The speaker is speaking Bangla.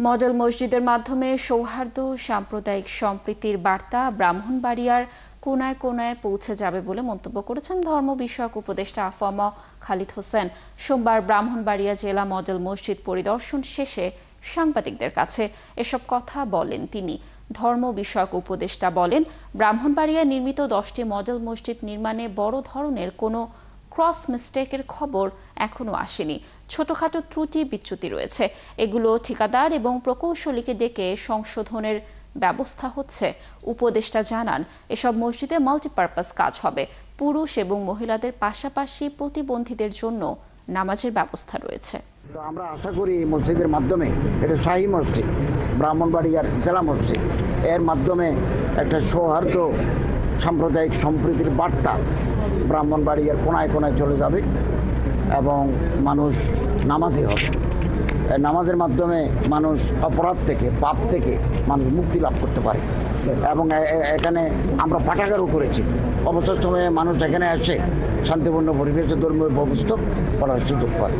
মডেল মসজিদের মাধ্যমে সৌহার্দ্য সাম্প্রদায়িক সম্প্রীতির বার্তা ব্রাহ্মণবাড়িয়ার কোনায় কোনায় পৌঁছে যাবে বলে মন্তব্য করেছেন ধর্ম বিষয়ক উপদেষ্টা আফম খালিদ হোসেন। সোমবার ব্রাহ্মণবাড়িয়া জেলা মডেল মসজিদ পরিদর্শন শেষে সাংবাদিকদের কাছে এসব কথা বলেন তিনি। ধর্ম বিষয়ক উপদেষ্টা বলেন, ব্রাহ্মণবাড়িয়ায় নির্মিত 10টি মডেল মসজিদ নির্মাণে বড় ধরনের কোনো ক্রস মিস্টেকের খবর এখনো আসেনি। ছোটখাটো ত্রুটি বিচ্যুতি রয়েছে, এগুলো ঠিকাদার এবং প্রকৌশলীকে ডেকে সংশোধনের ব্যবস্থা হচ্ছে। উপদেষ্টা জানান, এসব মসজিদে মাল্টিপারপাস কাজ হবে। পুরুষ এবং মহিলাদের পাশাপাশি প্রতিবন্ধীদের জন্য নামাজের ব্যবস্থা রয়েছে। তো আমরা আশা করি এই মসজিদের মাধ্যমে, এটা শাহী মসজিদ, ব্রাহ্মণবাড়িয়ার জেলা মসজিদ, এর মাধ্যমে একটা সৌহার্দ্য সাম্প্রদায়িক সম্প্রীতির বার্তা ব্রাহ্মণবাড়িয়ার কোনায় কোনায় চলে যাবে এবং মানুষ নামাজি হবে। নামাজের মাধ্যমে মানুষ অপরাধ থেকে, পাপ থেকে মানুষ মুক্তি লাভ করতে পারে। এবং এখানে আমরা পাঠাগারও করেছি। অবসর সময়ে মানুষ এখানে এসে শান্তিপূর্ণ পরিবেশে ধর্মীয় পুস্তক পড়ার সুযোগ পায়।